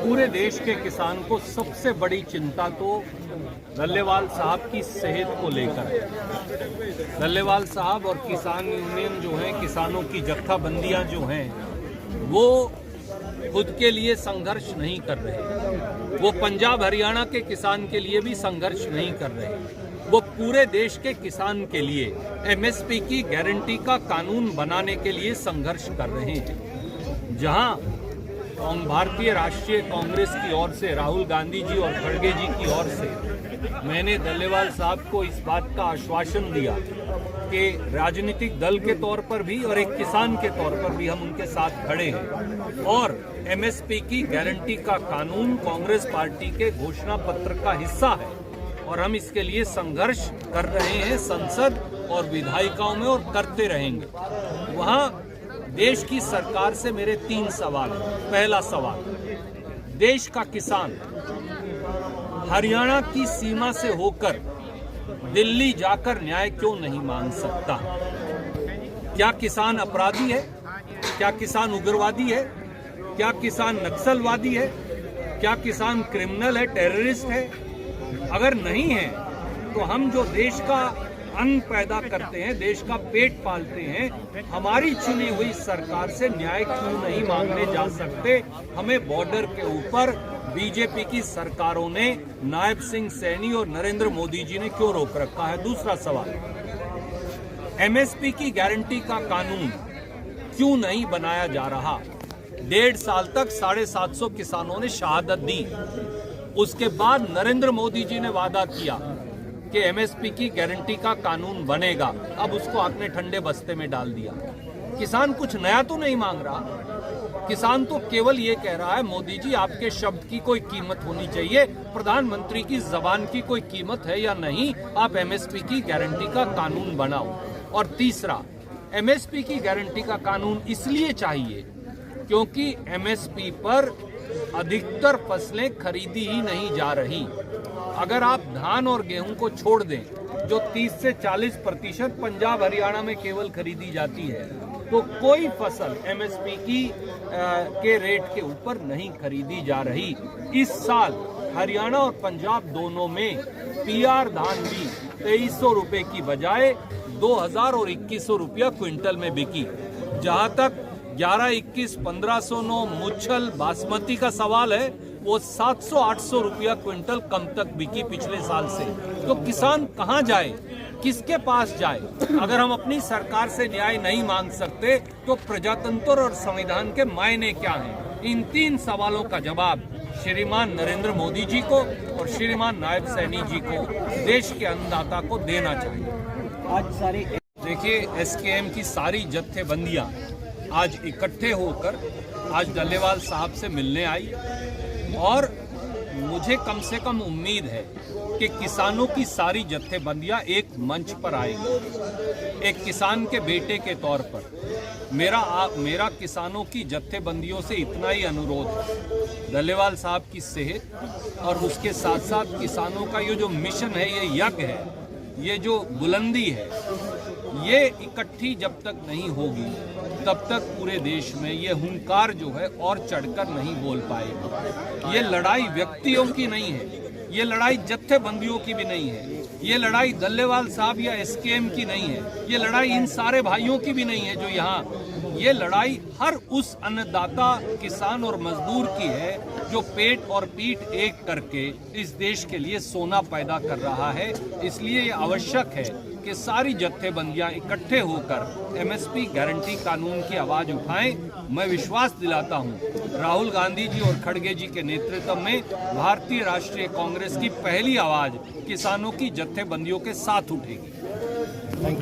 पूरे देश के किसान को सबसे बड़ी चिंता तो डल्लेवाल साहब की सेहत को लेकर है। डल्लेवाल साहब और किसान यूनियन जो हैं, किसानों की जत्थाबंदियां जो हैं, वो खुद के लिए संघर्ष नहीं कर रहे। वो पंजाब हरियाणा के किसान के लिए भी संघर्ष नहीं कर रहे। वो पूरे देश के किसान के लिए एमएसपी की गारंटी का कानून बनाने के लिए संघर्ष कर रहे हैं। जहां भारतीय राष्ट्रीय कांग्रेस की ओर से राहुल गांधी जी और खड़गे जी की ओर से मैंने डल्लेवाल साहब को इस बात का आश्वासन दिया कि राजनीतिक दल के तौर पर भी और एक किसान के तौर पर भी हम उनके साथ खड़े हैं और एमएसपी की गारंटी का कानून कांग्रेस पार्टी के घोषणा पत्र का हिस्सा है और हम इसके लिए संघर्ष कर रहे हैं संसद और विधायिकाओं में और करते रहेंगे। वहां देश की सरकार से मेरे 3 सवाल हैं। पहला सवाल, देश का किसान हरियाणा की सीमा से होकर दिल्ली जाकर न्याय क्यों नहीं मांग सकता? क्या किसान अपराधी है? क्या किसान उग्रवादी है? क्या किसान नक्सलवादी है? क्या किसान क्रिमिनल है, टेररिस्ट है? अगर नहीं है तो हम जो देश का अन्न पैदा करते हैं, देश का पेट पालते हैं, हमारी चुनी हुई सरकार से न्याय क्यों नहीं मांगने जा सकते? हमें बॉर्डर के ऊपर बीजेपी की सरकारों ने, नायब सिंह सैनी और नरेंद्र मोदी जी ने क्यों रोक रखा है? दूसरा सवाल, एमएसपी की गारंटी का कानून क्यों नहीं बनाया जा रहा? 1.5 साल तक 750 किसानों ने शहादत दी। उसके बाद नरेंद्र मोदी जी ने वादा किया कि एमएसपी की गारंटी का कानून बनेगा। अब उसको आपने ठंडे बस्ते में डाल दिया। किसान कुछ नया तो नहीं मांग रहा। किसान तो केवल ये कह रहा है, मोदी जी आपके शब्द की कोई कीमत होनी चाहिए, प्रधानमंत्री की जबान की कोई कीमत है या नहीं, आप एमएसपी की गारंटी का कानून बनाओ। और तीसरा, एमएसपी की गारंटी का कानून इसलिए चाहिए क्योंकि एमएसपी पर अधिकतर फसलें खरीदी ही नहीं जा रही। अगर आप धान और गेहूं को छोड़ दें, जो 30 से 40% पंजाब हरियाणा में केवल खरीदी जाती है, तो कोई फसल एमएसपी के रेट के ऊपर नहीं खरीदी जा रही। इस साल हरियाणा और पंजाब दोनों में पीआर धान भी 2300 रुपए की बजाय 2000 और 2100 रुपया क्विंटल में बिकी। जहां तक 11, 21, 1509 मुच्छल बासमती का सवाल है, वो 700-800 रुपया क्विंटल कम तक बिकी पिछले साल से। तो किसान कहां जाए, किसके पास जाए? अगर हम अपनी सरकार से न्याय नहीं मांग सकते तो प्रजातंत्र और संविधान के मायने क्या हैं? इन 3 सवालों का जवाब श्रीमान नरेंद्र मोदी जी को और श्रीमान नायब सैनी जी को, देश के अन्नदाता को देना चाहिए। आज सारी देखिए, एसकेएम की सारी जत्थेबंदियां आज इकट्ठे होकर आज डल्लेवाल साहब से मिलने आई और मुझे कम से कम उम्मीद है कि किसानों की सारी जत्थेबंदियां एक मंच पर आएंगी। एक किसान के बेटे के तौर पर मेरा किसानों की जत्थेबंदियों से इतना ही अनुरोध है, डल्लेवाल साहब की सेहत और उसके साथ साथ किसानों का ये जो मिशन है, ये यज्ञ है, ये जो बुलंदी है, ये इकट्ठी जब तक नहीं होगी तब तक पूरे देश में ये हुंकार जो है और चढ़कर नहीं बोल पाएगी। ये लड़ाई व्यक्तियों की नहीं है, ये लड़ाई जत्थेबंदियों की भी नहीं है, ये लड़ाई डल्लेवाल साहब या एसकेएम की नहीं है, ये लड़ाई इन सारे भाइयों की भी नहीं है जो यहाँ, ये लड़ाई हर उस अन्नदाता, किसान और मजदूर की है जो पेट और पीठ एक करके इस देश के लिए सोना पैदा कर रहा है। इसलिए ये आवश्यक है कि सारी जत्थेबंदियां इकट्ठे होकर एमएसपी गारंटी कानून की आवाज उठाएं। मैं विश्वास दिलाता हूं, राहुल गांधी जी और खड़गे जी के नेतृत्व में भारतीय राष्ट्रीय कांग्रेस की पहली आवाज किसानों की जत्थेबंदियों के साथ उठेगी।